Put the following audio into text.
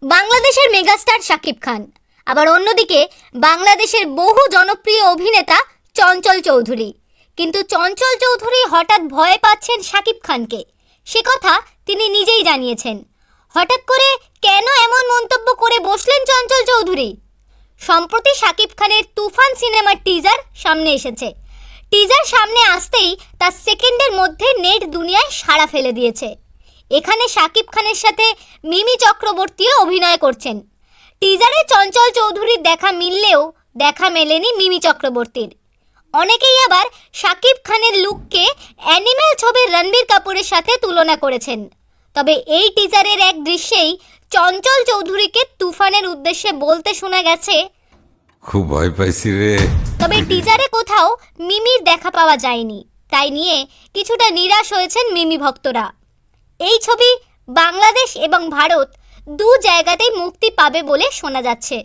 বাংলাদেশের মেগাস্টার শাকিব খান, আবার অন্যদিকে বাংলাদেশের বহু জনপ্রিয় অভিনেতা চঞ্চল চৌধুরী। কিন্তু চঞ্চল চৌধুরী হঠাৎ ভয় পাচ্ছেন শাকিব খানকে, সে কথা তিনি নিজেই জানিয়েছেন। হঠাৎ করে কেন এমন মন্তব্য করে বসলেন চঞ্চল চৌধুরী? সম্প্রতি শাকিব খানের তুফান সিনেমার টিজার সামনে এসেছে। টিজার সামনে আসতেই তার সেকেন্ডের মধ্যে নেট দুনিয়ায় সাড়া ফেলে দিয়েছে। এখানে শাকিব খানের সাথে মিমি চক্রবর্তীও অভিনয় করছেন। টিজারে চঞ্চল চৌধুরীর দেখা মিললেও দেখা মেলেনি মিমি চক্রবর্তীর। অনেকেই আবার শাকিব খানের লুককে অ্যানিম্যাল ছবির রণবীর কাপুরের সাথে তুলনা করেছেন। তবে এই টিজারের এক দৃশ্যেই চঞ্চল চৌধুরীকে তুফানের উদ্দেশ্যে বলতে শোনা গেছে, খুব ভয় পাইছি রে। তবে টিজারে কোথাও মিমির দেখা পাওয়া যায়নি। তাই নিয়ে কিছুটা নিরাশ হয়েছেন মিমি ভক্তরা। এই ছবি বাংলাদেশ এবং ভারত দু জায়গাতেই মুক্তি পাবে বলে শোনা যাচ্ছে।